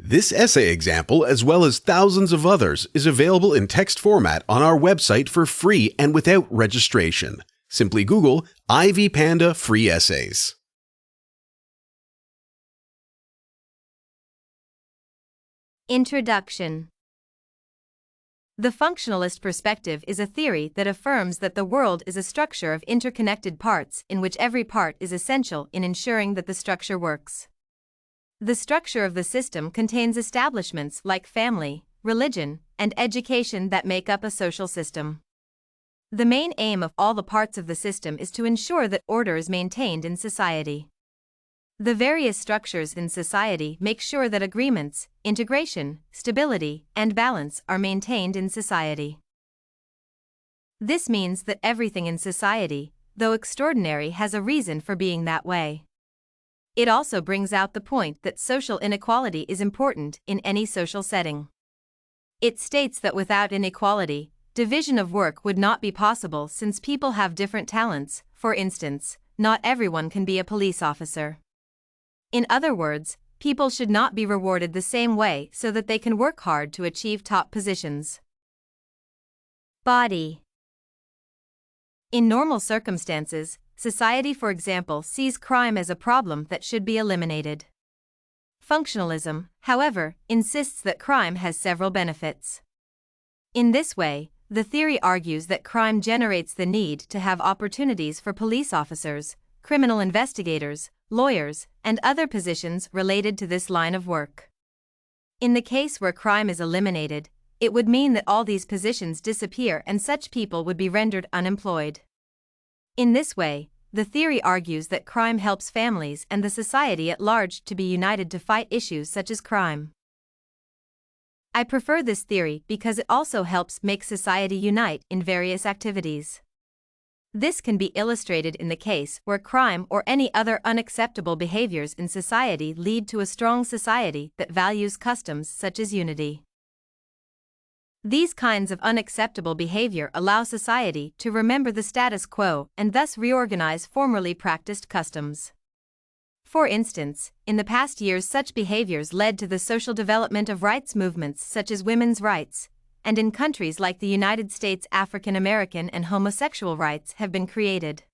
This essay example, as well as thousands of others, is available in text format on our website for free and without registration. Simply Google Ivy Panda Free Essays. Introduction. The functionalist perspective is a theory that affirms that the world is a structure of interconnected parts in which every part is essential in ensuring that the structure works. The structure of the system contains establishments like family, religion, and education that make up a social system. The main aim of all the parts of the system is to ensure that order is maintained in society. The various structures in society make sure that agreements, integration, stability, and balance are maintained in society. This means that everything in society, though extraordinary, has a reason for being that way. It also brings out the point that social inequality is important in any social setting. It states that without inequality, division of work would not be possible since people have different talents. For instance, not everyone can be a police officer. In other words, people should not be rewarded the same way so that they can work hard to achieve top positions. Body. In normal circumstances, society, for example, sees crime as a problem that should be eliminated. Functionalism, however, insists that crime has several benefits. In this way, the theory argues that crime generates the need to have opportunities for police officers, criminal investigators, lawyers, and other positions related to this line of work. In the case where crime is eliminated, it would mean that all these positions disappear and such people would be rendered unemployed. In this way, the theory argues that crime helps families and the society at large to be united to fight issues such as crime. I prefer this theory because it also helps make society unite in various activities. This can be illustrated in the case where crime or any other unacceptable behaviors in society lead to a strong society that values customs such as unity. These kinds of unacceptable behavior allow society to remember the status quo and thus reorganize formerly practiced customs. For instance, in the past years such behaviors led to the social development of rights movements such as women's rights, and in countries like the United States, African American and homosexual rights have been created.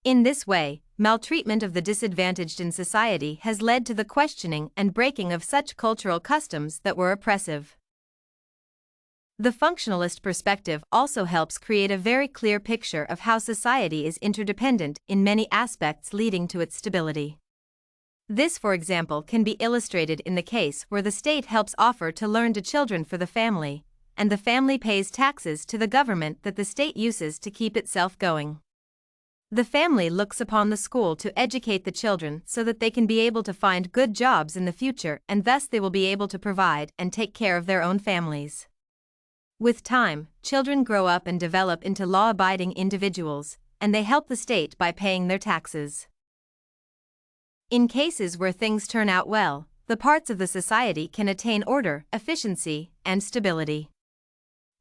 In this way, maltreatment of the disadvantaged in society has led to the questioning and breaking of such cultural customs that were oppressive. The functionalist perspective also helps create a very clear picture of how society is interdependent in many aspects leading to its stability. This, for example, can be illustrated in the case where the state helps offer to learn to children for the family, and the family pays taxes to the government that the state uses to keep itself going. The family looks upon the school to educate the children so that they can be able to find good jobs in the future and thus they will be able to provide and take care of their own families. With time, children grow up and develop into law-abiding individuals, and they help the state by paying their taxes. In cases where things turn out well, the parts of the society can attain order, efficiency, and stability.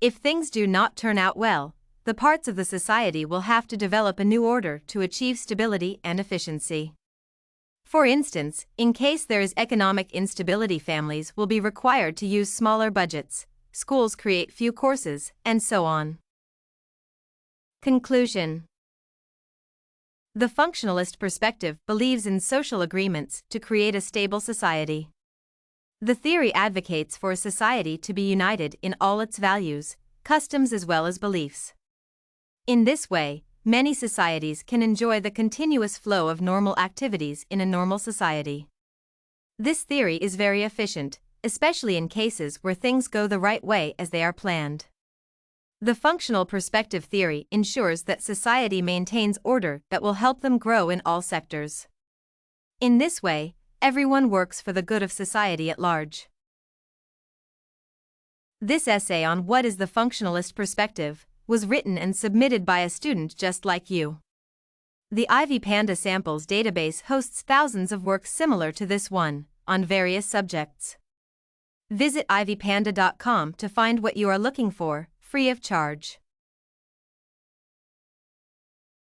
If things do not turn out well, the parts of the society will have to develop a new order to achieve stability and efficiency. For instance, in case there is economic instability, families will be required to use smaller budgets, schools create few courses, and so on. Conclusion. The functionalist perspective believes in social agreements to create a stable society. The theory advocates for a society to be united in all its values, customs as well as beliefs. In this way, many societies can enjoy the continuous flow of normal activities in a normal society. This theory is very efficient, especially in cases where things go the right way as they are planned. The functional perspective theory ensures that society maintains order that will help them grow in all sectors. In this way, everyone works for the good of society at large. This essay on what is the functionalist perspective was written and submitted by a student just like you. The Ivy Panda Samples database hosts thousands of works similar to this one, on various subjects. Visit ivypanda.com to find what you are looking for, free of charge.